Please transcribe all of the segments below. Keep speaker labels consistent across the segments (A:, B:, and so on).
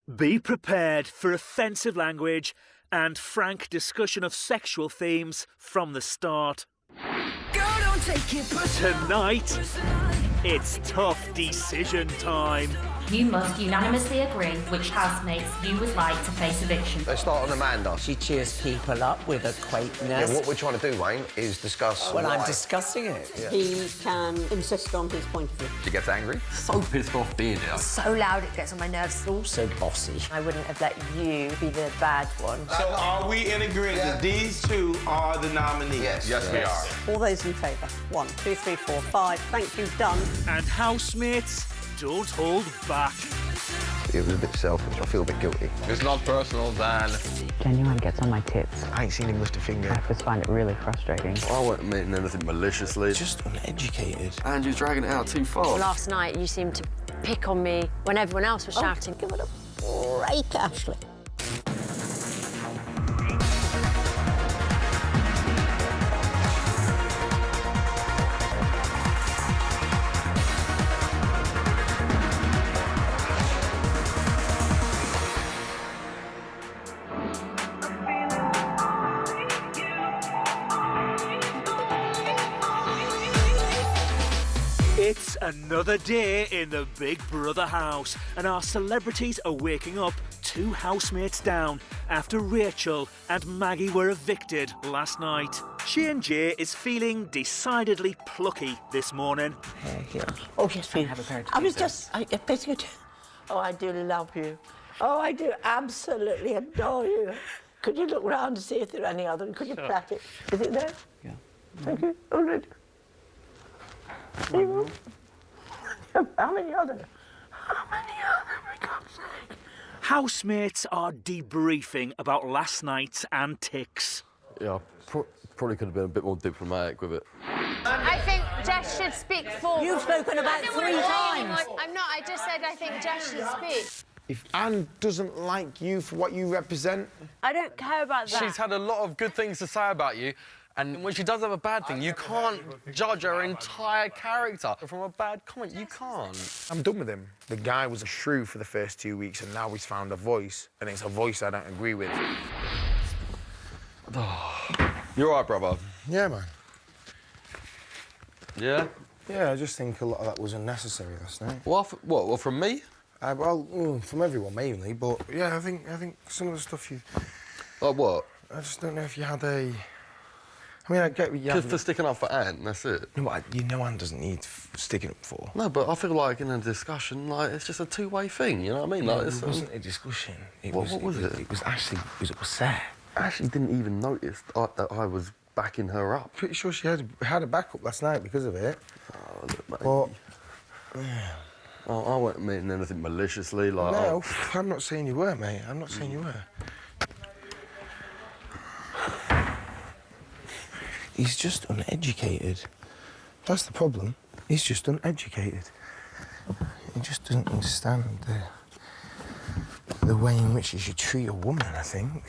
A: Be prepared for offensive language and frank discussion of sexual themes from the start. Tonight, it's tough decision time.
B: You must unanimously agree which housemates you would like to face eviction.
C: Let's start on Amanda.
D: She cheers people up with her quaintness.
C: Yeah, what we're trying to do, Wayne, is discuss...
D: Well, I'm discussing it.
C: Yeah.
E: He can insist on his point of view.
F: She gets angry. So pissed off being here.
B: So loud it gets on my nerves.
D: Also bossy.
G: I wouldn't have let you be the bad one.
H: So are we in agreement that these two are the nominees?
F: Yes, we are.
E: All those in favour? 1, 2, 3, 4, 5. Thank you, done.
A: And housemates, don't hold back.
C: It was a bit selfish. I feel a bit guilty.
F: It's not personal, Dan.
I: Genuine gets on my tits.
J: I ain't seen him lift a finger.
I: I just find it really frustrating.
K: I wasn't meaning anything maliciously.
J: Just uneducated.
K: And you're dragging it out too far.
G: Last night, you seemed to pick on me when everyone else was shouting.
E: Give it a break, Ashley.
A: It's another day in the Big Brother house, and our celebrities are waking up 2 housemates down after Rachel and Maggie were evicted last night. Shane J is feeling decidedly plucky this morning.
D: Here.
E: Oh, yes, please.
D: Have a pair of
E: I was
D: tweezers.
E: just basically... Oh, I do love you. Oh, I do absolutely adore you. Could you look round to see if there are any other? Could you pat it? Is it there?
D: Yeah.
E: Thank you. Oh, good. How many other? How many other, for God's sake?
A: Housemates are debriefing about last night's antics.
K: Yeah, probably could have been a bit more diplomatic with it.
L: I think Jess should speak forward.
E: You've spoken about 3 times.
L: I'm not. I just said I think Jess should speak.
J: If Anne doesn't like you for what you represent...
G: I don't care about that.
K: She's had a lot of good things to say about you, and when she does have a bad thing, you can't judge her entire character from a bad comment. You can't.
J: I'm done with him. The guy was a shrew for the first 2 weeks, and now he's found a voice, and it's a voice I don't agree with.
K: You're all right, brother?
J: Yeah, man.
K: Yeah?
J: Yeah, I just think a lot of that was unnecessary last night.
K: What? Well, from me?
J: Well, from everyone mainly, but yeah, I think some of the stuff you...
K: Like what?
J: I just don't know if you had a... I mean, I get what you
K: Just for sticking up for Anne, that's it.
J: No, but you know Anne doesn't need sticking up for.
K: No, but I feel like in a discussion, like, it's just a two-way thing, you know what I mean? Like,
J: It wasn't a discussion.
K: What was it?
J: It was actually... It was upset.
K: I actually didn't even notice that I was backing her up.
J: Pretty sure she had a backup last night because of it.
K: Oh, look, mate.
J: But... Yeah.
K: Oh, I wasn't meaning anything maliciously, like...
J: No, I'm not saying you were, mate. I'm not saying you were. He's just uneducated. That's the problem. He's just uneducated. He just doesn't understand the way in which you should treat a woman, I think.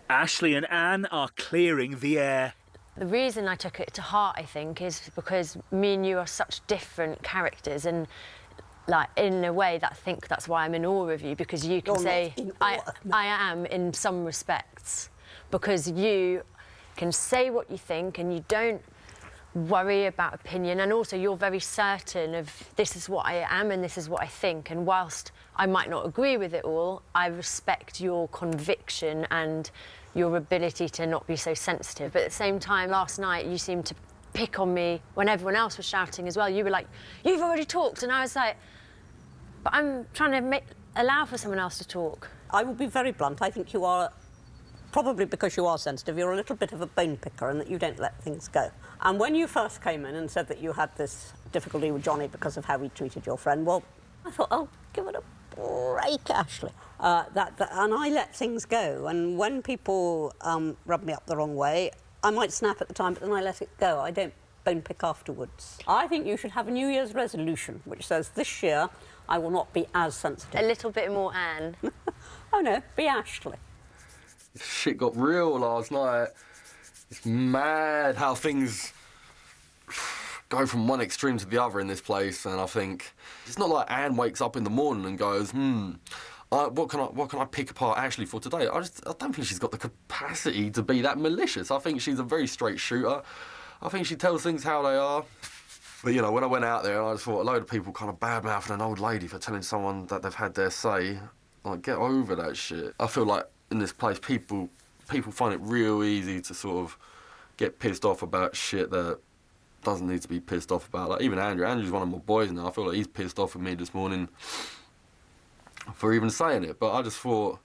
A: Ashley and Anne are clearing the air.
G: The reason I took it to heart, I think, is because me and you are such different characters, and like in a way that I think that's why I'm in awe of you, because you can say I am in some respects, because you can say what you think and you don't worry about opinion, and also you're very certain of this is what I am and this is what I think, and whilst I might not agree with it all, I respect your conviction and your ability to not be so sensitive. But at the same time, last night, you seemed to pick on me when everyone else was shouting as well. You were like, you've already talked, and I was like, but I'm trying to allow for someone else to talk.
E: I will be very blunt. I think you are, probably because you are sensitive, you're a little bit of a bone picker and that you don't let things go. And when you first came in and said that you had this difficulty with Johnny because of how he treated your friend, well, I thought, oh, give it a break, Ashley. And I let things go. And when people rub me up the wrong way, I might snap at the time, but then I let it go. I don't bone pick afterwards. I think you should have a New Year's resolution, which says this year I will not be as sensitive.
G: A little bit more Anne.
E: Oh, no, be Ashley.
K: Shit got real last night. It's mad how things go from one extreme to the other in this place, and I think it's not like Anne wakes up in the morning and goes, what can I pick apart Ashley for today? I don't think she's got the capacity to be that malicious. I think she's a very straight shooter. I think she tells things how they are. But, you know, when I went out there, I just thought a load of people kind of bad-mouthing an old lady for telling someone that they've had their say. Like, get over that shit. I feel like in this place, people find it real easy to sort of get pissed off about shit that doesn't need to be pissed off about. Like, even Andrew. Andrew's one of my boys now. I feel like he's pissed off with me this morning for even saying it. But I just thought,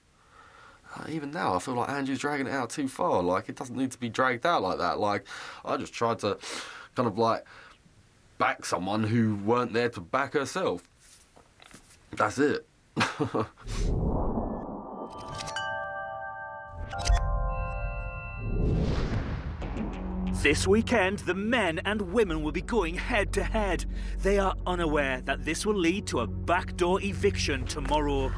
K: even now, I feel like Andrew's dragging it out too far. Like, it doesn't need to be dragged out like that. Like, I just tried to kind of, like, back someone who weren't there to back herself. That's it.
A: This weekend, the men and women will be going head-to-head. They are unaware that this will lead to a backdoor eviction tomorrow.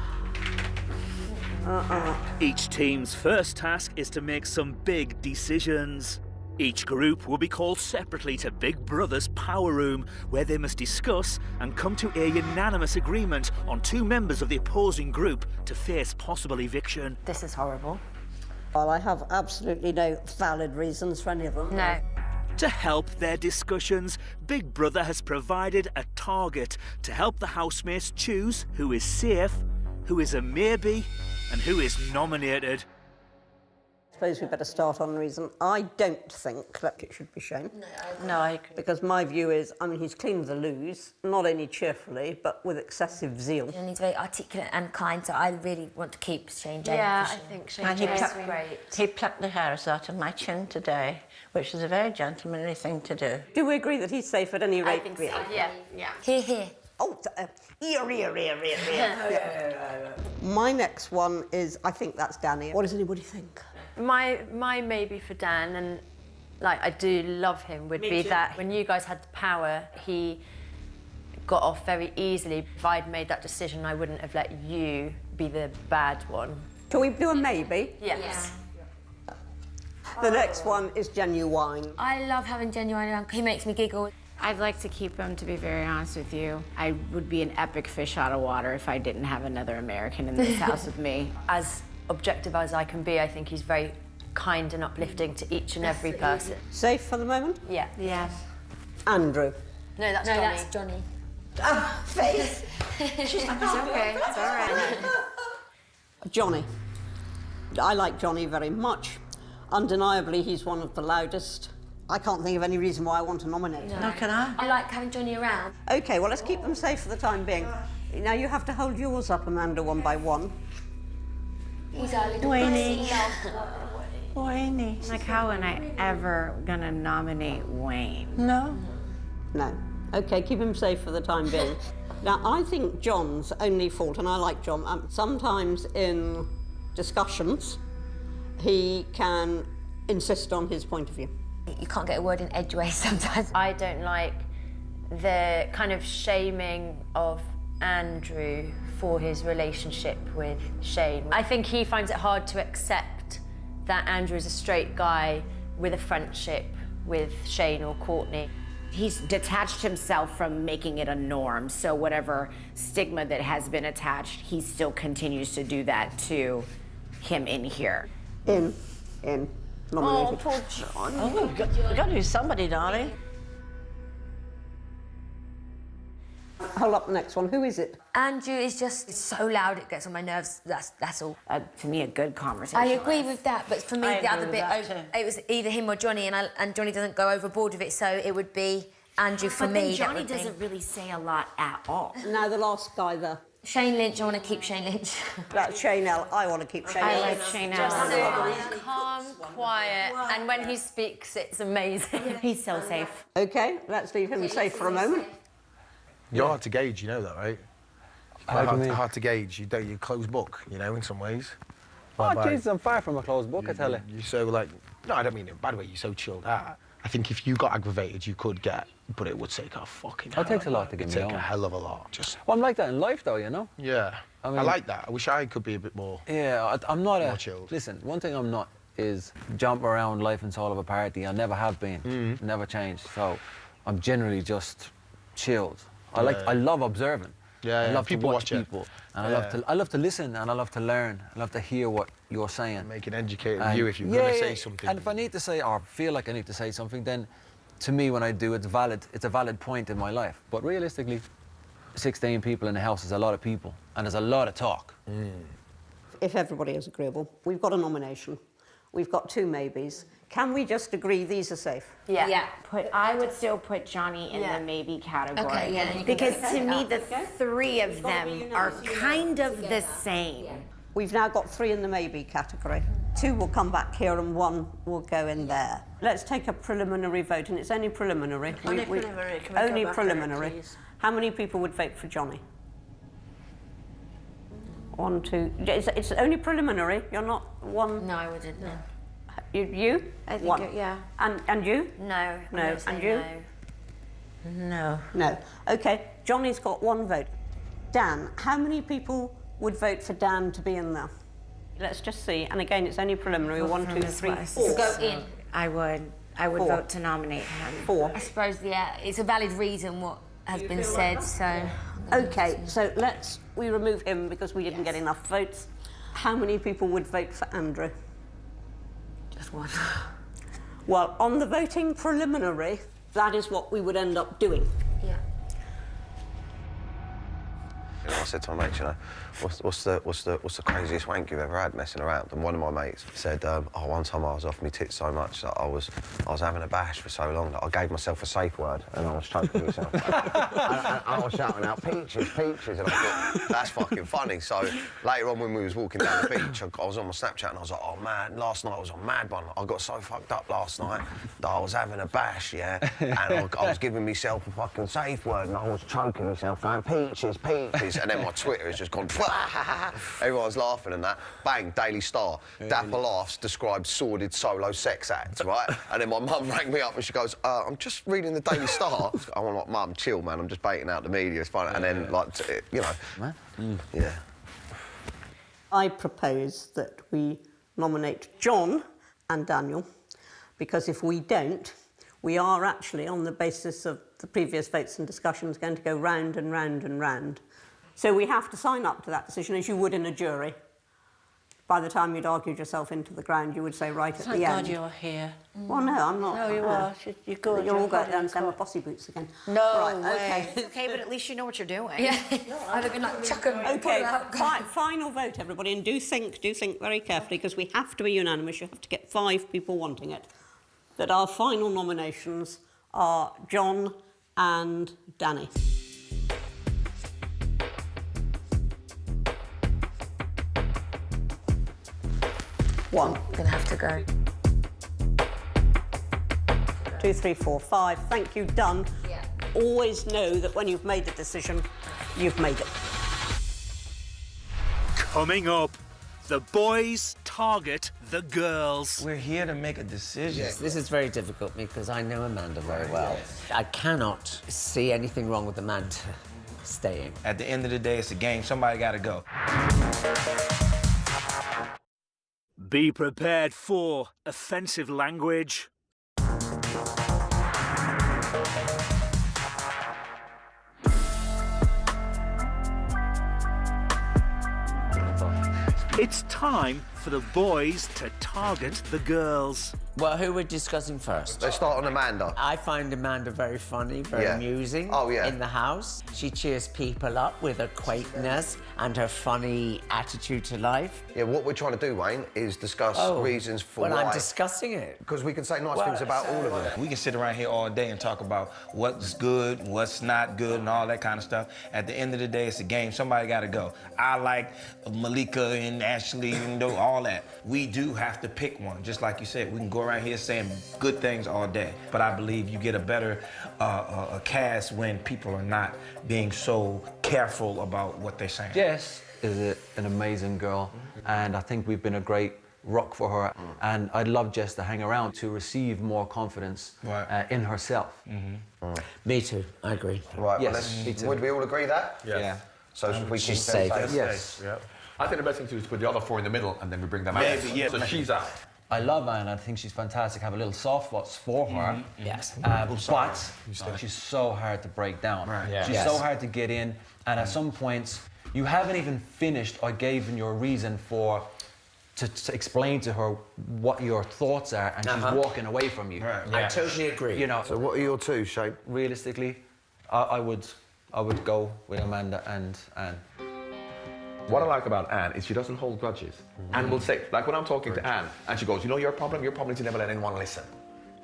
A: Each team's first task is to make some big decisions. Each group will be called separately to Big Brother's power room, where they must discuss and come to a unanimous agreement on 2 members of the opposing group to face possible eviction.
G: This is horrible.
E: Well, I have absolutely no valid reasons for any of them.
G: No.
A: To help their discussions, Big Brother has provided a target to help the housemates choose who is safe, who is a maybe, and who is nominated.
E: I suppose we better start on reason. I don't think that it should be Shane.
G: No, I agree.
E: Because my view is, I mean, he's cleaned the loos, not only cheerfully, but with excessive zeal.
M: And he's very articulate and kind, so I really want to keep Shane James.
G: Yeah, I think Shane James is great.
N: He plucked the hairs out of my chin today, which is a very gentlemanly thing to do.
E: Do we agree that he's safe at any rate?
G: I think so, yeah.
M: Hear, hear.
E: Oh, ear. My next one is, I think that's Danny. What does anybody think?
G: My maybe for Dan, and like I do love him, would be that when you guys had the power, he got off very easily. If I'd made that decision, I wouldn't have let you be the bad one.
E: Can we do a maybe?
G: Yes.
E: Yeah. The next one is Genuine.
M: I love having Genuine around. He makes me giggle.
O: I'd like to keep him, to be very honest with you. I would be an epic fish out of water if I didn't have another American in this house with me.
G: As objective as I can be, I think he's very kind and uplifting to each and every person.
E: Safe for the moment?
G: Yeah.
O: Yeah.
E: Andrew.
G: No, that's
M: No,
G: Johnny.
M: that's Johnny.
E: Face.
O: She's like, it's okay, it's all right.
E: Johnny. I like Johnny very much. Undeniably, he's one of the loudest. I can't think of any reason why I want to nominate him.
N: No, can I?
M: I like having Johnny around.
E: OK, well, let's keep them safe for the time being. Now, you have to hold yours up, Amanda, one by one.
M: He's our little
N: Wayne.
O: Wayne. Like, how am I ever gonna nominate Wayne?
N: No.
E: No. OK, keep him safe for the time being. Now, I think John's only fault, and I like John, sometimes in discussions, he can insist on his point of view.
M: You can't get a word in edgeways sometimes.
G: I don't like the kind of shaming of Andrew for his relationship with Shane. I think he finds it hard to accept that Andrew is a straight guy with a friendship with Shane or Courtney.
O: He's detached himself from making it a norm, so whatever stigma that has been attached, he still continues to do that to him in here.
E: In. Nominated.
N: Oh, poor John. Oh, we've got to do somebody, darling.
E: Hold up the next one. Who is it?
M: Andrew is just so loud it gets on my nerves. That's all.
O: To me, a good conversation.
M: I agree with that, but for me,
N: I
M: the other
N: agree
M: bit,
N: with that too.
M: it was either him or Johnny, and Johnny doesn't go overboard with it, so it would be Andrew for
O: but
M: me.
O: Then
M: that
O: Johnny
M: would be.
O: doesn't really say a lot at all.
E: Now, the last guy there.
M: Shane Lynch, I want to keep Shane Lynch.
E: That's Shane L. I want to keep Shane
O: I
E: L.
O: like Shane
G: Just
O: Allen.
G: so calm, quiet, and when he speaks, it's amazing.
O: He's so safe.
E: OK, let's leave him safe for a moment.
J: You're hard to gauge, you know that, right?
F: How do you mean?
J: Hard to gauge. You're a closed book, you know, in some ways.
F: Oh, Jesus, I'm far from a closed book, I tell you.
J: You're so, like... No, I don't mean in a bad way. You're so chilled out. I think if you got aggravated, you could get... But it would take a fucking hell
F: It takes a lot to get me
J: take
F: on.
J: a hell of a lot. Just...
F: Well, I'm like that in life, though, you know?
J: Yeah.
F: I mean-
J: I like that. I wish I could be a bit more...
F: Yeah, I'm not
J: More chilled.
F: Listen, one thing I'm not is jump around life and soul of a party. I never have been. Never changed. So I'm generally just chilled. I love observing. I love to watch people. And I love to listen, and I love to learn. I love to hear what you're saying.
J: Make an educated view if you're going to say something.
F: And if I need to say, or feel like I need to say something, then to me, when I do, it's a valid point in my life. But realistically, 16 people in the house is a lot of people, and there's a lot of talk.
E: If everybody is agreeable, we've got a nomination. We've got 2 maybes. Can we just agree these are safe?
O: Yeah. I would still put Johnny in the maybe category.
M: Okay, yeah, then you can
O: Because
M: go
O: to
M: for
O: me,
M: it.
O: the 3 of them are kind of the same.
E: We've now got 3 in the maybe category. 2 will come back here and 1 will go in there. Let's take a preliminary vote, and it's only preliminary.
N: Only preliminary. Can we
E: Only
N: go back on it,
E: preliminary.
N: please?
E: How many people would vote for Johnny? 1, 2. It's only preliminary. You're not one.
M: No, I wouldn't. No.
E: You?
N: I think
E: 1.
N: yeah.
E: And you?
M: No.
E: No. And you?
N: No.
E: No. Okay. Johnny's got 1 vote. Dan, how many people would vote for Dan to be in there? Let's just see. And again, it's only preliminary. 1, 2, 3, 4.
M: Go in.
O: I would
E: 4.
O: vote to nominate him.
E: 4.
M: I suppose, yeah, it's a valid reason what has been said, so...
E: Okay, so we remove him because we didn't get enough votes. How many people would vote for Andrew?
M: Just 1.
E: Well, on the voting preliminary, that is what we would end up doing.
M: Yeah.
C: You know, I said to my mates, you know, what's the craziest wank you've ever had messing around? And one of my mates said, one time I was off my tits so much that I was having a bash for so long that I gave myself a safe word and I was choking myself. I was shouting out, peaches, peaches, and I thought, that's fucking funny. So later on when we was walking down the beach, I was on my Snapchat and I was like, oh man, last night was a mad one. I got so fucked up last night that I was having a bash, yeah, and I was giving myself a fucking safe word and I was choking myself going, peaches, peaches. And then my Twitter has just gone, everyone's laughing and that. Bang, Daily Star. Dapper laughs describes sordid solo sex acts, right? And then my mum rang me up and she goes, I'm just reading the Daily Star. I'm like, Mum, chill, man. I'm just baiting out the media. It's fine. And then, like, you know. Yeah.
E: I propose that we nominate John and Daniel, because if we don't, we are actually, on the basis of the previous votes and discussions, going to go round and round and round. So we have to sign up to that decision as you would in a jury. By the time you'd argued yourself into the ground, you would say right at the end.
N: Thank God you're here.
E: Well, no, I'm not.
N: No, you are. You're good.
E: You'll all go down and my posse boots again.
N: No
E: right,
N: way.
E: Okay.
O: Okay, but at least you know what you're doing.
M: Yeah. I'd have been like, chuck 'em.
E: Okay, final vote, everybody, and do think very carefully, because we have to be unanimous. You have to get 5 people wanting it. That our final nominations are John and Danny. One.
M: Gonna have to go.
E: 2, 3, 4, 5. Thank you, done.
M: Yeah.
E: Always know that when you've made a decision, you've made it.
A: Coming up, the boys target the girls.
H: We're here to make a decision.
D: Yes, this is very difficult because I know Amanda very well. I cannot see anything wrong with Amanda staying.
H: At the end of the day, it's a game. Somebody got to go.
A: Be prepared for offensive language. It's time for the boys to target the girls.
D: Well, who we're discussing first?
C: Let's start on Amanda.
D: I find Amanda very funny, very amusing.
C: Oh, yeah.
D: In the house. She cheers people up with her quaintness and her funny attitude to life.
C: Yeah, what we're trying to do, Wayne, is discuss reasons for why.
D: Well, I'm discussing it.
C: Because we can say nice things about all of them.
H: We can sit around here all day and talk about what's good, what's not good, and all that kind of stuff. At the end of the day, it's a game. Somebody got to go. I like Malika and Ashley and all that. We do have to pick one. Just like you said, we can go around here saying good things all day. But I believe you get a better cast when people are not being so careful about what they're saying.
F: Jess is an amazing girl, and I think we've been a great rock for her. And I'd love Jess to hang around to receive more confidence in herself.
D: Me too, I agree.
C: Right,
F: yes,
C: me too. Would we all agree that?
P: Yes.
F: Yeah.
C: So should we keep
D: safe.
C: them safe?
F: Yes.
P: Yeah. I think the best thing to do is put the other 4 in the middle and then we bring them out.
H: Maybe, yeah.
P: So she's out.
F: I love Anne. I think she's fantastic. I have a little soft spot for her.
D: Yes.
F: But she's so hard to break down.
H: Right.
F: Yeah. She's so hard to get in. And at some points, you haven't even finished or given your reason to explain to her what your thoughts are, and she's walking away from you.
D: Right. I totally agree.
F: You know.
C: So what are your two, Shane?
F: Realistically, I would go with Amanda and Anne.
P: What I like about Anne is she doesn't hold grudges. Anne will say, like when I'm talking to Anne, and she goes, you know your problem is you never let anyone listen.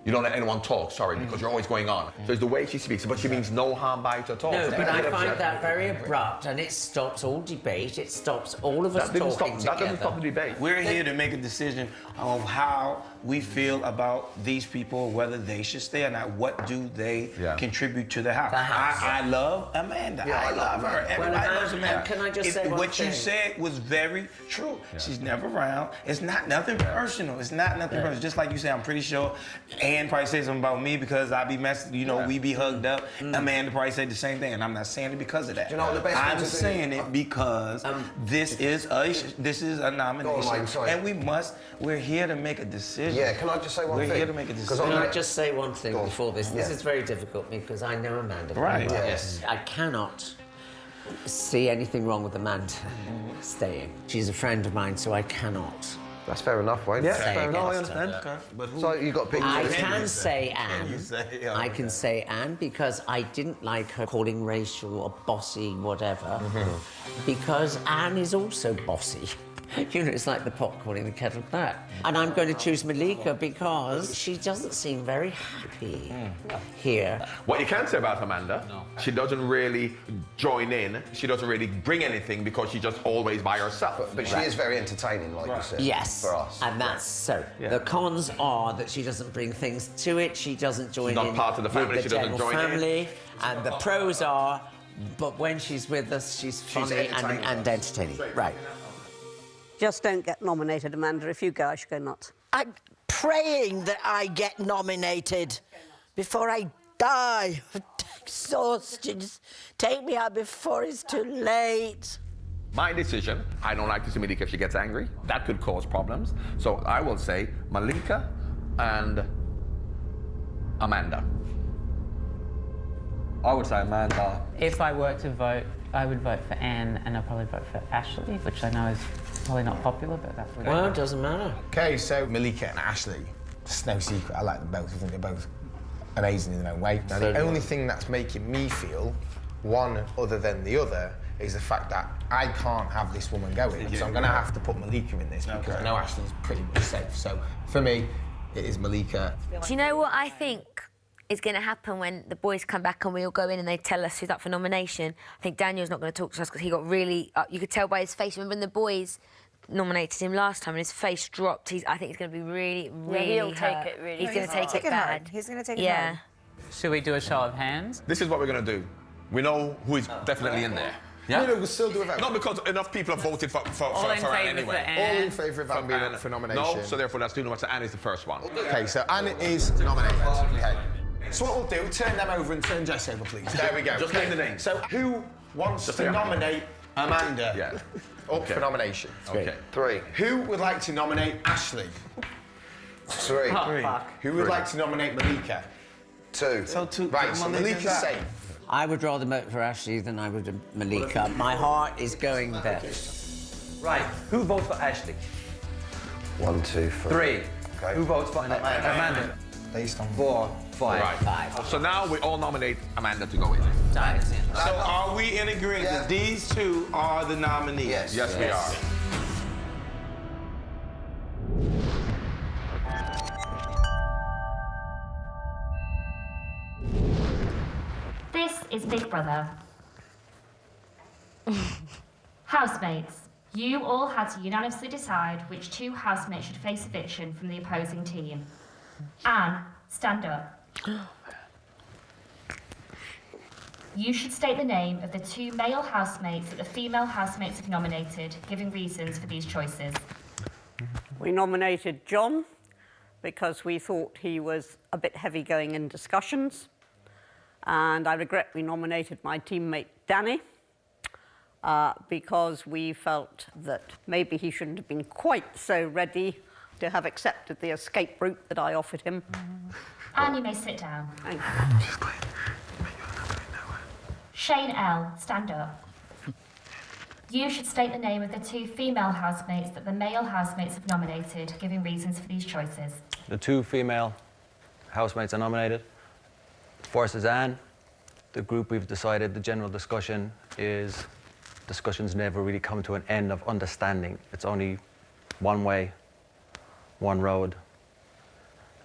P: You don't let anyone talk, sorry, because you're always going on. So it's the way she speaks, but she means no harm by it at all.
D: No,
P: So
D: but I find that very abrupt, and it stops all debate. It stops all of us talking together.
P: That doesn't stop the debate.
H: We're here to make a decision of how we feel about these people, whether they should stay or not. What do they contribute to the house? I love Amanda. I love her. Everybody loves Amanda.
D: Can I just say one
H: what
D: thing?
H: you said was very true. She's never around. It's not nothing personal. It's not nothing personal. Just like you say, I'm pretty sure Anne probably say something about me because I be messing, you know, we be hugged up. Amanda probably said the same thing, and I'm not saying it because of that.
C: Do you know what the best
H: I'm
C: thing to do?
H: saying it because this is a nomination, and we're here to make a decision.
C: Yeah, can I just say one thing?
H: We're here to make a decision.
D: Can I just say one thing before this? This is very difficult because I know Amanda very well.
H: Yes.
D: I cannot see anything wrong with Amanda staying. She's a friend of mine, so I cannot.
C: That's fair enough, Wayne.
D: Yeah,
C: fair enough.
D: I understand.
H: Okay. But who?
C: So you got big.
D: I can say Anne.
H: Yeah,
D: I can say Anne because I didn't like her calling racial or bossy, whatever. Because Anne is also bossy. You know, it's like the pot calling the kettle black. And I'm going to choose Malika because she doesn't seem very happy here.
P: What you can say about Amanda, she doesn't really join in. She doesn't really bring anything because she's just always by herself.
C: But she is very entertaining, like you said.
D: Yes,
C: For us.
D: and that's so. The cons are that she doesn't bring things to it. She doesn't join
P: She's not
D: in
P: part of the family,
D: with
P: she
D: the
P: doesn't
D: general
P: join in.
D: family. And the pros are, but when she's with us, she's funny
C: entertaining.
D: and entertaining. Right.
E: Just don't get nominated, Amanda. If you go, I should go nuts.
Q: I'm praying that I get nominated before I die of exhaustion. Just take me out before it's too late.
P: My decision, I don't like to see Malika if she gets angry. That could cause problems. So I will say Malika and Amanda.
F: I would say Amanda.
I: If I were to vote, I would vote for Anne, and I'd probably vote for Ashley, which I know is probably not popular, but that's what
D: Well, it doesn't matter.
J: Okay, so Malika and Ashley, it's no secret, I like them both. I think they're both amazing in their own way. Now, the only thing that's making me feel one other than the other is the fact that I can't have this woman going. So I'm going to have to put Malika in this because I know Ashley's pretty much safe. So for me, it is Malika.
M: Do you know what I think is going to happen when the boys come back and we all go in and they tell us who's up for nomination? I think Daniel's not going to talk to us because he got really... you could tell by his face. Remember when the boys nominated him last time and his face dropped? I think he's going to be really, really
G: he'll
M: hurt.
G: take it really
M: He's going to take it bad.
L: He's going to take it
M: Yeah.
I: Should we do a show of hands?
P: This is what we're going to do. We know who is definitely in there.
J: Yeah? No, we'll still do a vote.
P: Not because enough people have voted for
I: All in
P: Anne
I: favour
P: anyway.
I: for Anne.
J: All in favour of Anne being up for nomination.
P: No, so therefore that's 2 numbers. Anne is the first one.
J: Okay, so Anne is nominated. Okay. So what we'll do, turn them over and turn Jess over, please. There we go.
P: Just name the names.
J: So who wants
P: Just
J: to
P: say
J: nominate Amanda up
P: Okay.
J: for nomination?
P: Okay.
C: 3.
J: Who would like to nominate Ashley?
C: 3.
J: Who would like to nominate Malika?
C: 2.
H: So two.
J: Right, so Malika's safe.
D: I would rather vote for Ashley than I would Malika. My heart is going there.
F: Right. Who votes for Ashley?
C: 1, 2, 3.
F: 3.
C: Okay.
F: Who votes for Amanda?
J: Based on
F: 4, 5.
P: Right.
D: 5.
P: So now we all nominate Amanda to go in.
H: So are we in agreement that these two are the nominees?
C: Yes.
P: Yes, we are.
B: This is Big Brother. Housemates, you all had to unanimously decide which 2 housemates should face eviction from the opposing team. Anne, stand up. You should state the name of the 2 male housemates that the female housemates have nominated, giving reasons for these choices.
E: We nominated John because we thought he was a bit heavy going in discussions. And I regret we nominated my teammate Danny because we felt that maybe he shouldn't have been quite so ready to have accepted the escape route that I offered him.
B: And you may sit down.
E: Thank you.
B: Shane L., stand up. You should state the name of the 2 female housemates that the male housemates have nominated, giving reasons for these choices.
F: The 2 female housemates are nominated. First is Anne. The group we've decided, the general discussion is, discussions never really come to an end of understanding. It's only one way, one road.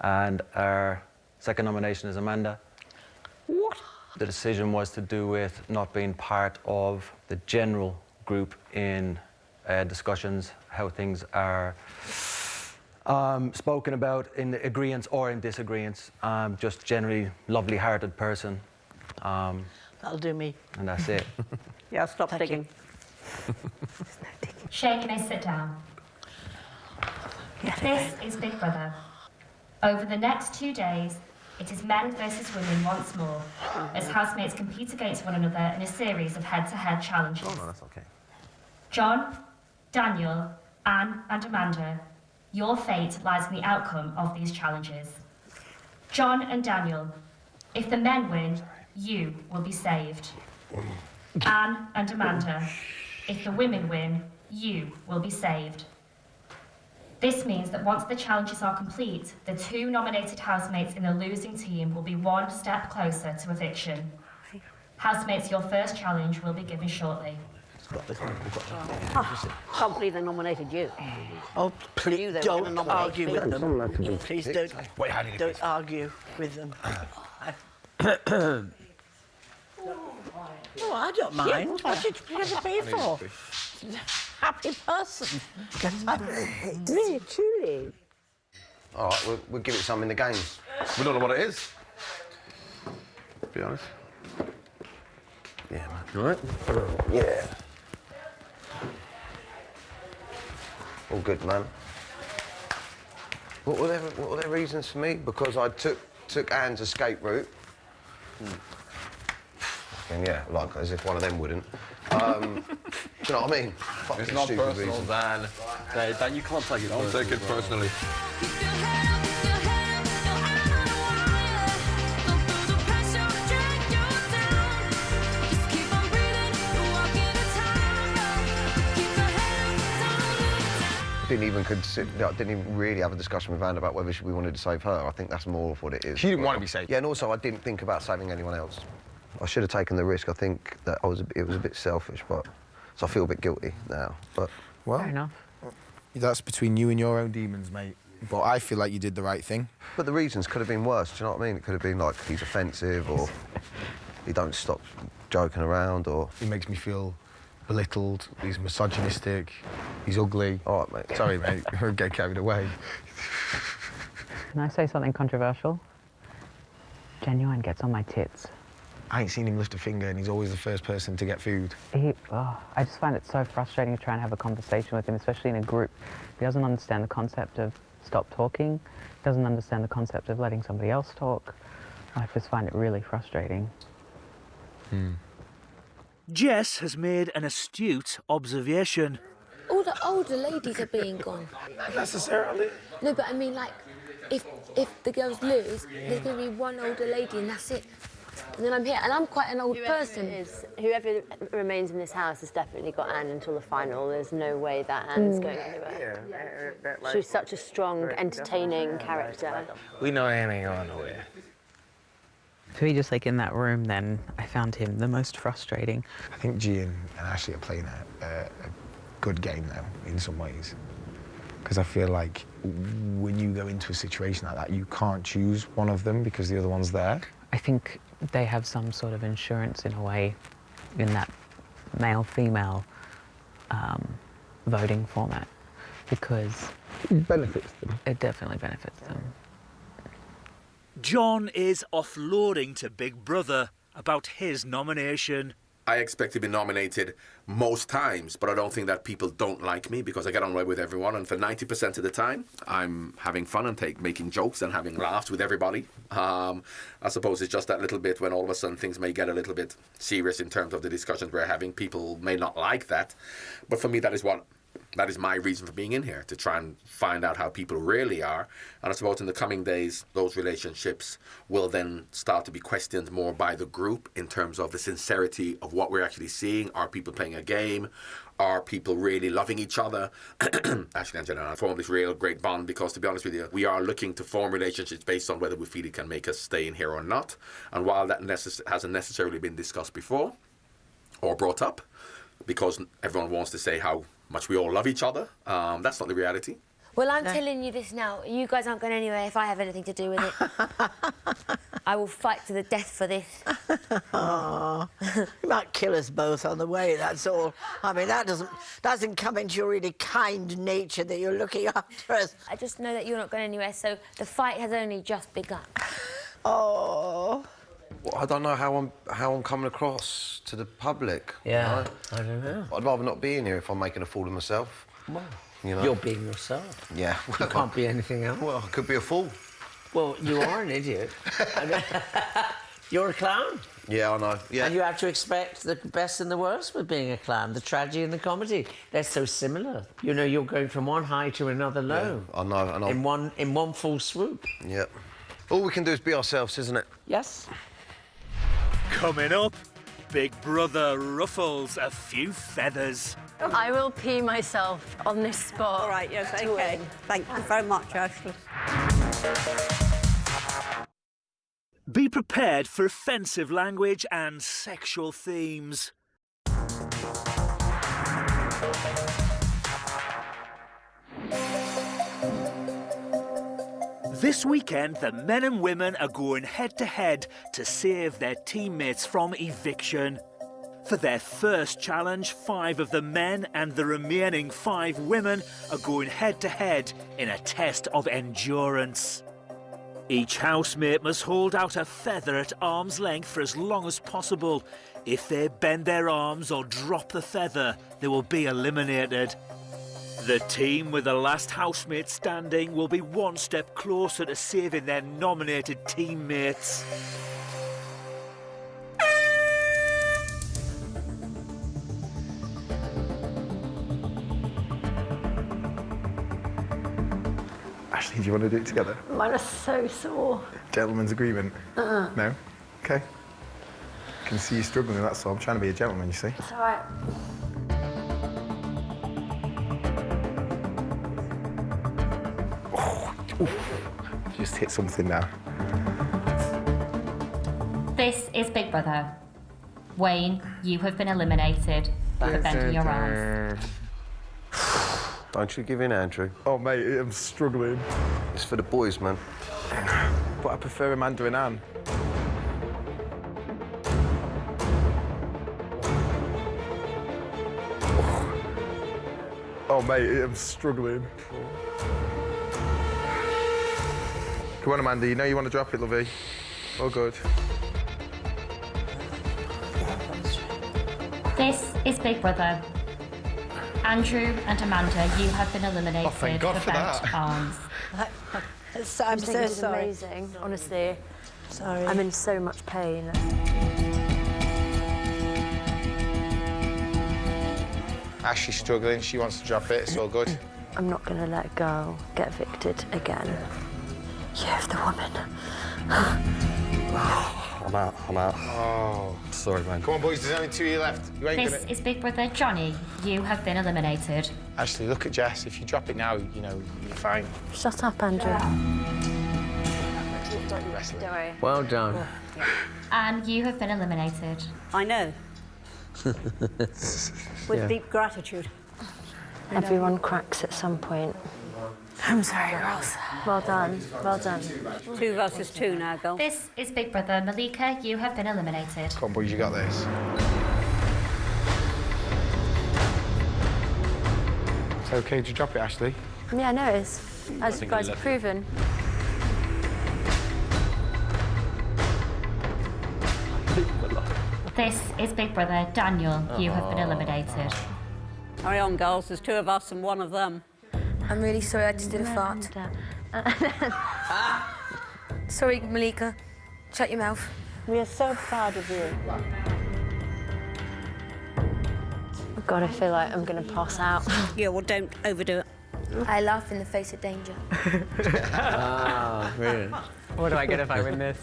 F: And our second nomination is Amanda.
E: What?
F: The decision was to do with not being part of the general group in discussions, how things are spoken about in agreeance or in disagreeance. Just generally lovely-hearted person.
Q: That'll do me.
F: And that's it.
E: Yeah, stop digging.
B: Shane, you may sit down. This is Big Brother. Over the next 2 days, it is men versus women once more, as housemates compete against one another in a series of head-to-head challenges.
C: Oh, no, that's okay.
B: John, Daniel, Anne and Amanda, your fate lies in the outcome of these challenges. John and Daniel, if the men win, you will be saved. Anne and Amanda, if the women win, you will be saved. This means that once the challenges are complete, the 2 nominated housemates in the losing team will be 1 step closer to eviction. Housemates, your first challenge will be given shortly.
E: Can't believe they nominated you.
Q: Oh, please
E: You, they were
Q: don't
E: gonna nominate
Q: argue
E: me.
Q: with
C: Someone had to be
Q: them. Please
C: picked.
Q: don't,
J: Wait, how did it
Q: don't argue with them. Oh, I don't mind. What should it be for? Happy person.
E: Really, truly.
C: All right, we'll give it some in the games.
P: We don't know what it is. To be honest.
C: Yeah, man. All right? Yeah. All good, man. What were their reasons for me? Because I took Anne's escape route. And yeah, like as if one of them wouldn't. Do you know what I mean? Fucking
P: It's not
C: stupid
P: personal,
C: reason.
P: Dan.
K: Dan, you can't take it
P: Don't take it personally.
C: Didn't even really have a discussion with Anne about whether we wanted to save her. I think that's more of what it is.
J: She didn't want to be saved.
C: Yeah, and also I didn't think about saving anyone else. I should have taken the risk. I think that it was a bit selfish, but so I feel a bit guilty now. But
J: Well,
I: Fair enough.
J: that's between you and your own demons, mate. But I feel like you did the right thing.
C: But the reasons could have been worse. Do you know what I mean? It could have been like he's offensive, or he don't stop joking around, or
J: He makes me feel belittled. He's misogynistic. He's ugly.
C: All right, mate.
J: Sorry, mate. I'll get carried away.
I: Can I say something controversial? Genuine gets on my tits.
J: I ain't seen him lift a finger, and he's always the first person to get food.
I: I just find it so frustrating to try and have a conversation with him, especially in a group. He doesn't understand the concept of stop talking, doesn't understand the concept of letting somebody else talk. I just find it really frustrating.
A: Jess has made an astute observation.
M: All the older ladies are being gone.
J: Not necessarily.
M: No, but I mean, like, if the girls lose, there's going to be one older lady and that's it. And then I'm here, and I'm quite an old person.
G: Whoever remains in this house has definitely got Anne until the final. There's no way that Anne's going anywhere. She's such a strong, entertaining character.
J: We know Anne ain't going nowhere.
I: To be just like in that room, then I found him the most frustrating.
J: I think G and Ashley are playing a good game now, in some ways. Because I feel like when you go into a situation like that, you can't choose one of them because the other one's there.
I: I think they have some sort of insurance in a way in that male-female voting format because
J: it benefits them.
I: It definitely benefits them.
A: John is offloading to Big Brother about his nomination.
P: I expect to be nominated most times, but I don't think that people don't like me because I get on well with everyone. And for 90% of the time, I'm having fun and making jokes and having laughs with everybody. I suppose it's just that little bit when all of a sudden things may get a little bit serious in terms of the discussions we're having. People may not like that. But for me, that is what
R: That is my reason for being in here, to try and find out how people really are. And I suppose in the coming days, those relationships will then start to be questioned more by the group in terms of the sincerity of what we're actually seeing. Are people playing a game? Are people really loving each other? Ashley and Jenna formed this real great bond because, to be honest with you, we are looking to form relationships based on whether we feel it can make us stay in here or not. And while that hasn't necessarily been discussed before or brought up, because everyone wants to say how much we all love each other, that's not the reality.
M: Well, I'm telling you this now. You guys aren't going anywhere if I have anything to do with it. I will fight to the death for this.
Q: Oh, you might kill us both on the way, that's all. I mean, that doesn't come into your really kind nature that you're looking after us.
M: I just know that you're not going anywhere, so the fight has only just begun.
Q: Oh.
C: Well, I don't know how I'm coming across to the public.
D: Yeah,
C: you know?
D: I don't know.
C: I'd rather not be in here if I'm making a fool of myself.
D: Well,
C: you know?
D: you're being yourself.
C: Yeah.
D: You can't be anything else.
C: Well, I could be a fool.
D: Well, you are an idiot. You're a clown.
C: Yeah, I know. Yeah.
D: And you have to expect the best and the worst with being a clown, the tragedy and the comedy. They're so similar. You know, you're going from one high to another low.
C: Yeah, I know.
D: In one full swoop.
C: Yep. All we can do is be ourselves, isn't it?
D: Yes.
A: Coming up, Big Brother ruffles a few feathers.
G: I will pee myself on this spot.
E: All right, yes, OK. Thank you very much, Ashley.
A: Be prepared for offensive language and sexual themes. This weekend, the men and women are going head-to-head to save their teammates from eviction. For their first challenge, 5 of the men and the remaining 5 women are going head-to-head in a test of endurance. Each housemate must hold out a feather at arm's length for as long as possible. If they bend their arms or drop the feather, they will be eliminated. The team with the last housemate standing will be one step closer to saving their nominated teammates.
J: Ashley, do you want to do it together?
G: Mine are so sore.
J: Gentleman's agreement? No? OK. I can see you struggling, that's all. I'm trying to be a gentleman, you see.
G: It's all right.
J: Just hit something now.
B: This is Big Brother. Wayne, you have been eliminated for bending your arms.
C: Don't you give in, Andrew.
J: Oh, mate, I'm struggling.
C: It's for the boys, man.
J: But I prefer Amanda and Anne. Oh, mate, I'm struggling. Come on, Amanda, you know you want to drop it, lovey. Oh, good.
B: This is Big Brother. Andrew and Amanda, you have been eliminated for bent arms.
G: I'm
Q: so
G: it's
Q: sorry.
G: amazing, honestly.
Q: Sorry.
G: I'm in so much pain.
J: Ashley's struggling, she wants to drop it, it's all good.
G: I'm not going to let go, get evicted again. You're the woman.
C: I'm out.
J: Oh.
C: Sorry, man.
J: Come on, boys, there's only 2 of you left. You ain't
B: This is Big Brother Johnny. You have been eliminated.
J: Ashley, look at Jess. If you drop it now, you know, you're fine.
G: Shut up, Andrew.
J: Wrestling.
G: Don't worry.
D: Well done.
B: And you have been eliminated.
E: I know. With deep gratitude.
G: Everyone cracks at some point. I'm sorry, girls. Well done. Well done.
E: 2 versus 2 now, girl.
B: This is Big Brother Malika. You have been eliminated.
J: Come on, boys, you got this. It's okay to drop it, Ashley.
G: Yeah, no, it's as you guys have proven.
B: This is Big Brother Daniel. You have been eliminated.
E: Hurry on, girls. There's 2 of us and 1 of them.
M: I'm really sorry, I just did a fart. Sorry, Malika. Shut your mouth.
Q: We are so proud of you.
G: God, I feel like I'm going to pass out.
E: Yeah, well, don't overdo it.
M: I laugh in the face of danger.
D: Ah, brilliant.
I: What do I get if I win this?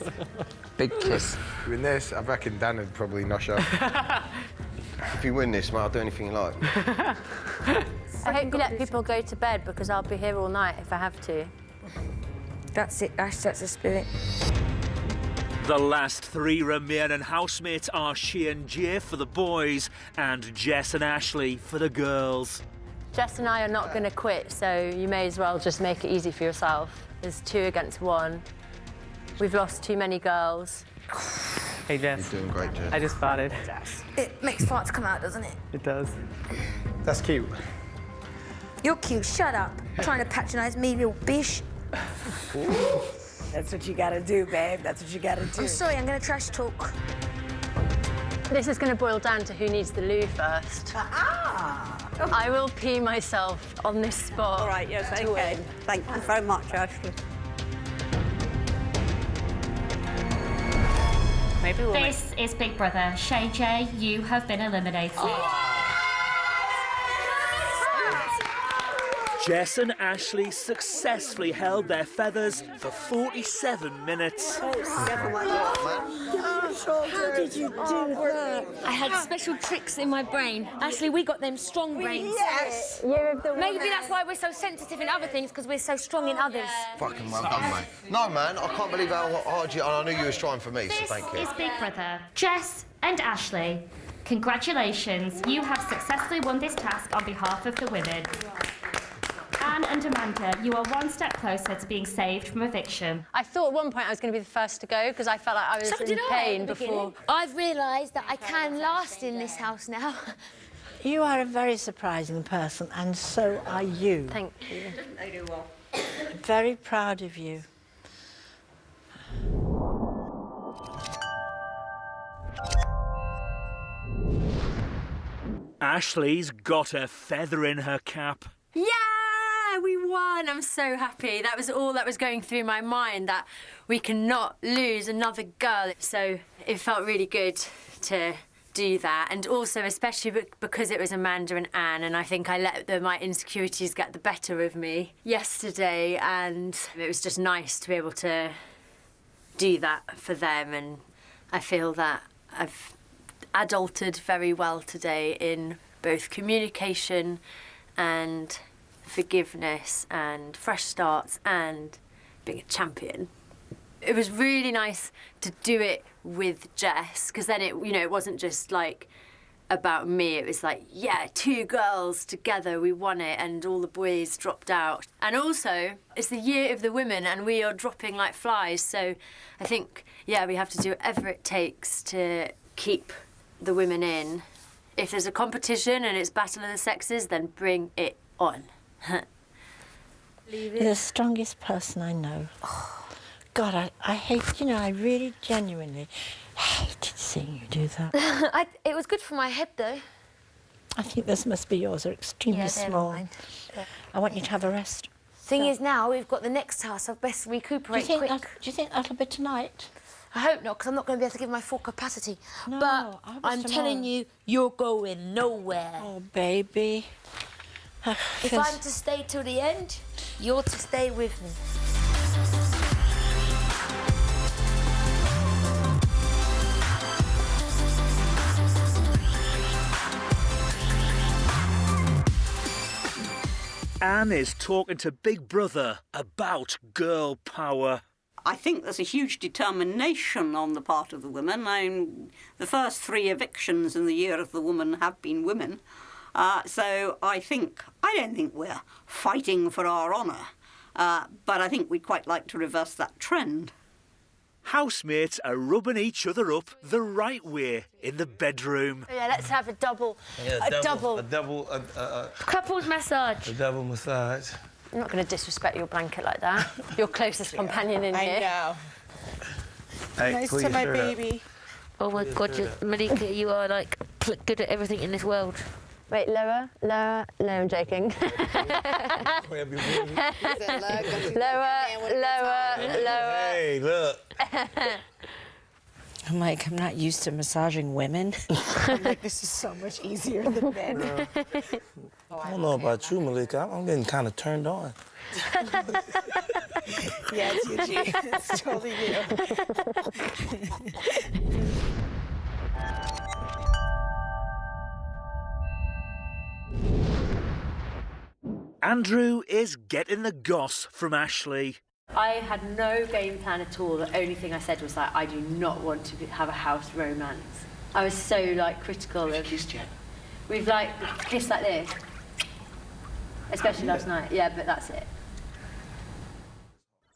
D: Big kiss.
J: Win this, I reckon Dan would probably nosh up.
C: If you win this, mate, I'll do anything you like.
G: I hope you let people go to bed because I'll be here all night if I have to.
M: That's it, Ash, that's the spirit.
A: The last three remaining housemates are She and Jay for the boys and Jess and Ashley for the girls.
G: Jess and I are not going to quit, so you may as well just make it easy for yourself. There's 2 against 1. We've lost too many girls.
I: Hey, Jess.
C: You're doing great, Jess.
I: I just farted.
M: It makes farts come out, doesn't it?
I: It does.
J: That's cute.
M: You're cute, shut up. Trying to patronise me, little bish.
O: That's what you gotta do, babe. That's what you gotta do.
M: I'm sorry, I'm going to trash talk.
G: This is going to boil down to who needs the loo first. I will pee myself on this spot.
E: All right, yes, OK. Thank you very much, Ashley.
I: Maybe we'll
B: This is Big Brother. Shay J, you have been eliminated.
A: Jess and Ashley successfully held their feathers for 47 minutes.
M: How did you do that? I had special tricks in my brain. Ashley, we got them strong brains.
O: Yes!
M: Maybe that's why we're so sensitive in other things, because we're so strong in others.
C: Fucking well done, mate. No, man, I can't believe how hard you... I knew you was trying for me, so
B: This
C: thank you.
B: is Big Brother. Jess and Ashley, congratulations. You have successfully won this task on behalf of the women. Anne and Amanda, you are one step closer to being saved from eviction.
G: I thought at one point I was going to be the first to go because I felt like I was in pain before.
M: I've realised that I can last in this house now.
Q: You are a very surprising person, and so are you.
G: Thank you.
E: They do well.
Q: Very proud of you.
A: Ashley's got a feather in her cap.
G: Yeah, we won. I'm so happy. That was all that was going through my mind, that we cannot lose another girl. So it felt really good to do that, and also especially because it was Amanda and Anne, and I think I let my insecurities get the better of me yesterday, and it was just nice to be able to do that for them, and I feel that I've adulted very well today in both communication and forgiveness and fresh starts and being a champion. It was really nice to do it with Jess, because then it wasn't just like about me. It was like, yeah, 2 girls together, we won it, and all the boys dropped out. And also, it's the year of the women, and we are dropping like flies. So I think, yeah, we have to do whatever it takes to keep the women in. If there's a competition and it's battle of the sexes, then bring it on.
Q: You're the strongest person I know. God, I hate, I really genuinely hated seeing you do that.
M: It was good for my head, though.
Q: I think this must be yours. They're extremely
M: Yeah, they're
Q: small.
M: mine. Yeah.
Q: I want you to have a rest.
M: Thing is, now we've got the next task. I'd best recuperate quick.
Q: Do you think that'll be tonight?
M: I hope not, because I'm not going to be able to give my full capacity.
Q: No,
M: but
Q: I was
M: I'm telling
Q: tomorrow.
M: you, you're going nowhere.
Q: Oh, baby.
M: If I'm to stay till the end, you're to stay with me.
A: Anne is talking to Big Brother about girl power.
E: I think there's a huge determination on the part of the women. The first 3 evictions in the year of the woman have been women. So I don't think we're fighting for our honour, but I think we'd quite like to reverse that trend.
A: Housemates are rubbing each other up the right way in the bedroom.
G: Yeah, let's have a double.
B: Couples massage.
H: A double massage.
G: I'm not going to disrespect your blanket like that. Your closest companion in here.
Q: I know.
H: Hey,
Q: Nice to my baby.
M: Oh my God, Malika, you are like good at everything in this world.
G: Wait, lower. No, I'm joking. lower.
H: Hey, look.
S: I'm like, I'm not used to massaging women. I'm like, this is so much easier than men.
T: I don't know about you, Malika. I'm getting kind of turned on.
S: Yeah, it's Eugene. It's totally you.
A: Andrew is getting the goss from Ashley.
G: I had no game plan at all. The only thing I said was like, I do not want to have a house romance. I was so like critical of. We've like kissed like this, especially last night. Yeah, but that's it.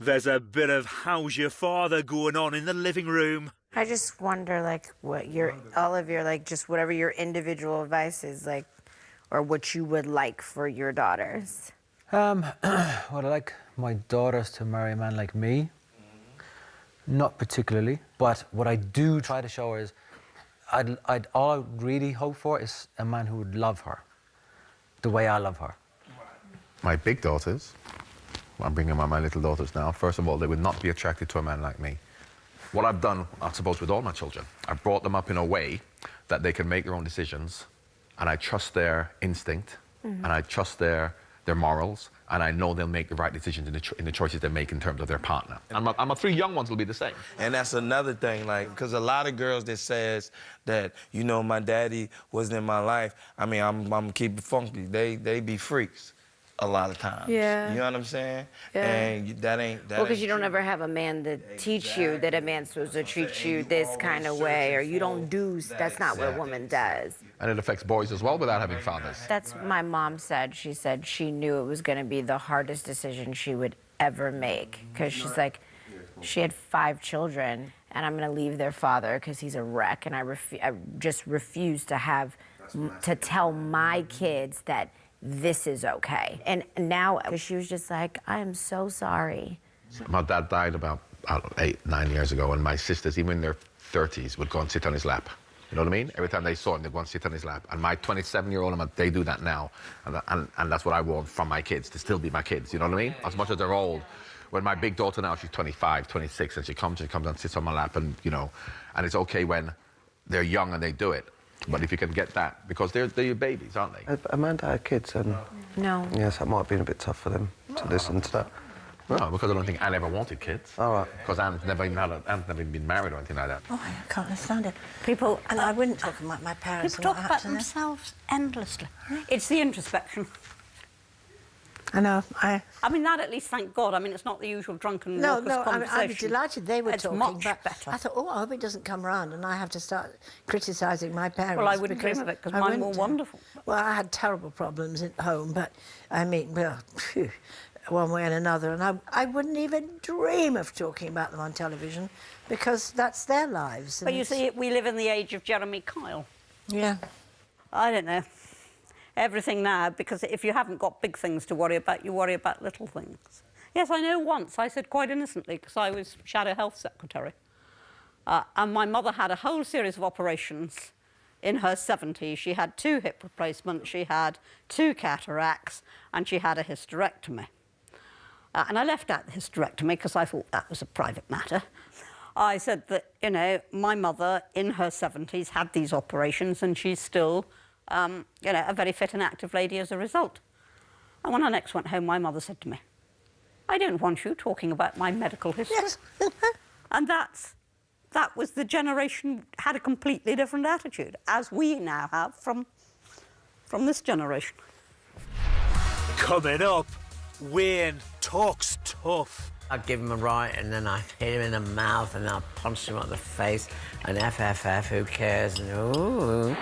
A: There's a bit of how's your father going on in the living room.
S: I just wonder, like, what your, all of your, like, just whatever your individual advice is, like, or what you would like for your daughters.
F: Would I like my daughters to marry a man like me? Not particularly, but what I do try to show her is, all I really hope for is a man who would love her the way I love her.
P: My big daughters, I'm bringing my little daughters now, first of all, they would not be attracted to a man like me. What I've done, I suppose, with all my children, I've brought them up in a way that they can make their own decisions, and I trust their instinct, and I trust their morals, and I know they'll make the right decisions in the choices they make in terms of their partner. And my three young ones will be the same.
T: And that's another thing, like, because a lot of girls that says that, you know, my daddy wasn't in my life, I mean, I'm keep it funky. They be freaks a lot of times.
S: Yeah.
T: You know what I'm saying?
S: Yeah.
T: And that ain't
S: Well, because you don't ever have a man to teach you that a man's supposed to treat you this kind of way, or you don't do, that's not what a woman does.
P: And it affects boys as well without having fathers.
S: That's what my mom said. She said she knew it was going to be the hardest decision she would ever make, because she's like, she had 5 children, and I'm going to leave their father because he's a wreck, and I just refuse to tell my kids that this is okay. And now she was just like, I am so sorry.
P: My dad died about 8, 9 years ago, and my sisters, even in their 30s, would go and sit on his lap. You know what I mean? Every time they saw him, they'd go and sit on his lap. And my 27-year-old, they do that now. And that's what I want from my kids, to still be my kids. You know what I mean? As much as they're old. When my big daughter now, she's 25, 26, and she comes and sits on my lap, and, you know, and it's okay when they're young and they do it. But if you can get that, because they're your babies, aren't they?
C: Amanda had kids, and
S: no.
C: Yes, that might have been a bit tough for them to listen to that.
P: No, because I don't think Anne ever wanted kids.
C: All right.
P: Because Anne's never even been married or anything like that.
Q: Oh, I can't understand it. People, and I wouldn't talk about my parents.
E: People
Q: and
E: talk
Q: what
E: about
Q: happened to them.
E: themselves endlessly. It's the introspection.
Q: I know.
E: I mean, that at least, thank God. I mean, it's not the usual drunken
Q: No,
E: raucous
Q: no,
E: conversation.
Q: I was delighted they were
E: It's
Q: talking,
E: much
Q: but
E: better.
Q: I thought, oh, I hope it doesn't come round and I have to start criticising my parents.
E: Well, I wouldn't dream of it, because
Q: I
E: mine were
Q: wouldn't.
E: wonderful.
Q: Well, I had terrible problems at home, but, I mean, well, phew, one way and another, and I wouldn't even dream of talking about them on television, because that's their lives.
E: But you see, we live in the age of Jeremy Kyle.
Q: Yeah.
E: I don't know. Everything now, because if you haven't got big things to worry about, you worry about little things. Yes, I know once I said quite innocently, because I was Shadow Health Secretary, and my mother had a whole series of operations in her 70s. She had 2 hip replacements, she had 2 cataracts, and she had a hysterectomy. And I left out the hysterectomy because I thought that was a private matter. I said that, you know, my mother in her 70s had these operations, and she's still you know, a very fit and active lady as a result. And when I next went home, my mother said to me, I don't want you talking about my medical history. Yes. And that was the generation had a completely different attitude, as we now have from this generation.
A: Coming up, Wayne talks tough.
D: I'd give him a right, and then I'd hit him in the mouth, and I'd punch him on the face, and FFF, who cares? And ooh.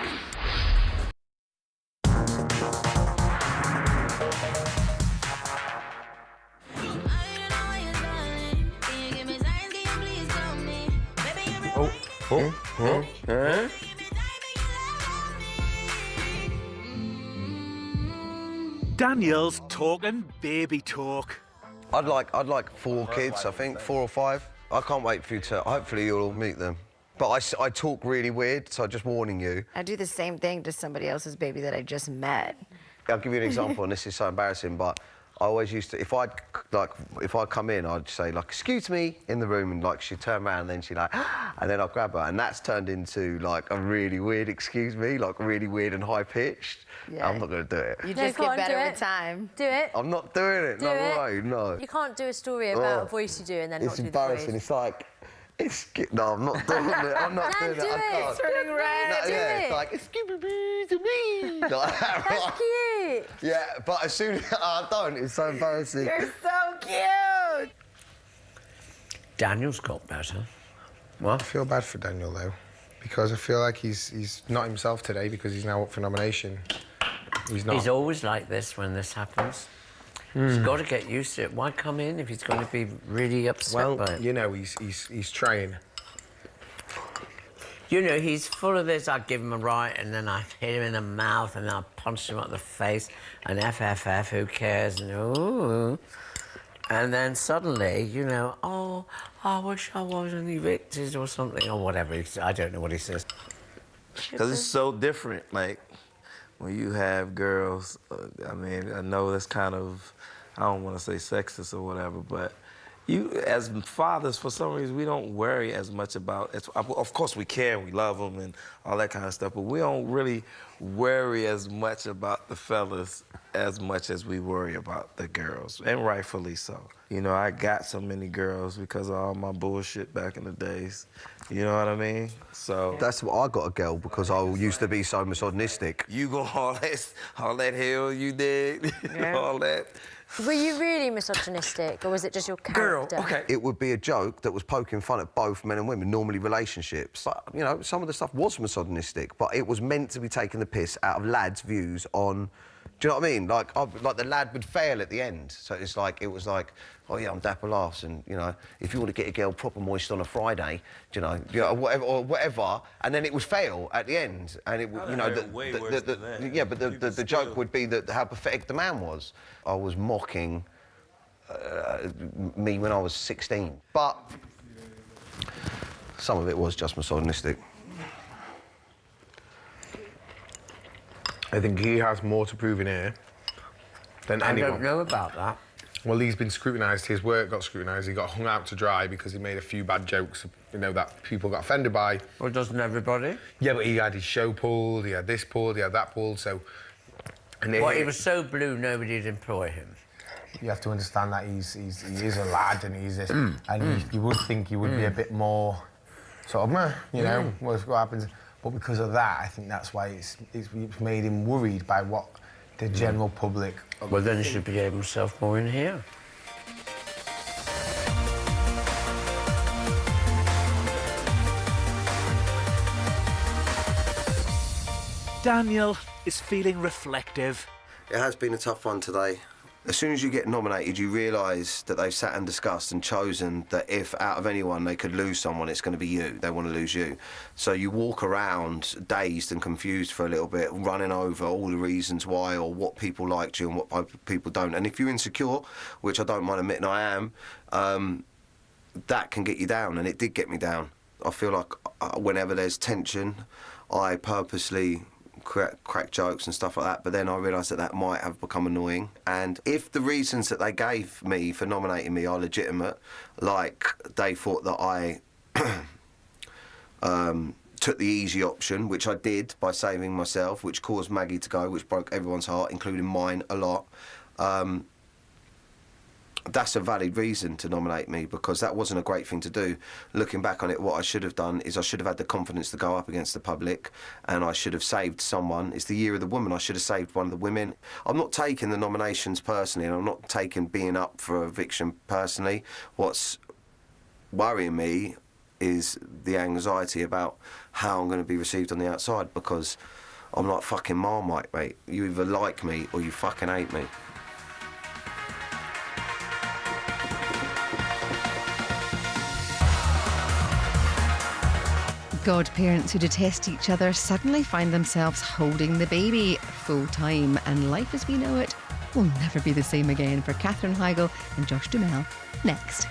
A: Daniel's talking baby talk.
C: I'd like 4 kids, I think, 4 or 5. I can't wait for you to. Hopefully, you'll all meet them. But I talk really weird, so just warning you.
S: I do the same thing to somebody else's baby that I just met.
C: I'll give you an example, and this is so embarrassing, but I always used to, if I come in, I'd say like, excuse me, in the room, and like she'd turn around and then she'd like, and then I'd grab her, and that's turned into like a really weird excuse me, like really weird and high pitched.
G: Yeah.
C: I'm not going to do it.
G: You just get better with time. Do it.
C: I'm not doing it.
G: Do
C: No
G: it.
C: way. No.
G: You can't do a story about a voice you do and then not
C: It's
G: do the
C: embarrassing.
G: voice.
C: It's like. No, I'm not doing it. I'm not doing it.
G: Do
C: I can't.
G: it. Turning red.
C: No, yeah, it's like, it's Scooby-Doo to me. Like that,
G: That's
C: right?
G: cute.
C: Yeah, but as soon as I don't, it's so embarrassing.
Q: You're so cute.
D: Daniel's got better.
J: I feel bad for Daniel, though, because I feel like he's not himself today because he's now up for nomination. He's not.
D: He's always like this when this happens. He's got to get used to it. Why come in if he's going to be really upset by it?
J: You know, he's trying.
D: You know, he's full of this. I give him a right, and then I hit him in the mouth, and I punch him up the face, and FFF, who cares? And ooh. And then suddenly, you know, oh, I wish I wasn't evicted or something, or whatever. I don't know what he says.
T: Because it's so different, like, when you have girls, I mean, I know that's kind of, I don't want to say sexist or whatever, but you, as fathers, for some reason, we don't worry as much about, of course we care, we love them and all that kind of stuff, but we don't really worry as much about the fellas as much as we worry about the girls, and rightfully so. You know, I got so many girls because of all my bullshit back in the days. You know what I mean? So
C: that's what I got a girl because I used to be so misogynistic.
T: You go all that hell you did, all that.
G: Were you really misogynistic, or was it just your character?
C: It would be a joke that was poking fun at both men and women, normally relationships. But, you know, some of the stuff was misogynistic, but it was meant to be taking the piss out of lads' views on... Do you know what I mean? Like the lad would fail at the end. So it's like, it was like, oh, yeah, I'm Dapper Laughs, and, you know, if you want to get a girl proper moist on a Friday, you know, whatever, and then it would fail at the end. And it would, you know, the joke would be that how pathetic the man was. I was mocking me when I was 16. But some of it was just misogynistic.
J: I think he has more to prove in here than anyone.
D: I don't know about that.
J: Well, he's been scrutinised, his work got scrutinised, he got hung out to dry because he made a few bad jokes, you know, that people got offended by.
D: Well, doesn't everybody?
J: Yeah, but he had his show pulled, he had this pulled, he had that pulled, so...
D: Well, he was so blue, nobody'd employ him.
J: You have to understand that he is a lad and he's this... And you would think he would be a bit more sort of, you know, what happens. But because of that, I think that's why it's made him worried by what the general public...
D: Well, then he should behave himself more in here.
A: Daniel is feeling reflective.
C: It has been a tough one today. As soon as you get nominated, you realise that they've sat and discussed and chosen that if out of anyone they could lose someone, it's going to be you. They want to lose you. So you walk around dazed and confused for a little bit, running over all the reasons why or what people liked you and what people don't. And if you're insecure, which I don't mind admitting I am, that can get you down, and it did get me down. I feel like whenever there's tension, I purposely crack jokes and stuff like that, but then I realised that might have become annoying. And if the reasons that they gave me for nominating me are legitimate, like they thought that I took the easy option, which I did by saving myself, which caused Maggie to go, which broke everyone's heart, including mine a lot, that's a valid reason to nominate me, because that wasn't a great thing to do. Looking back on it, what I should have done is I should have had the confidence to go up against the public, and I should have saved someone. It's the year of the woman. I should have saved one of the women. I'm not taking the nominations personally, and I'm not taking being up for eviction personally. What's worrying me is the anxiety about how I'm going to be received on the outside, because I'm like fucking Marmite, mate. You either like me or you fucking hate me.
U: Godparents who detest each other suddenly find themselves holding the baby full time, and life as we know it will never be the same again for Katherine Heigl and Josh Duhamel. Next.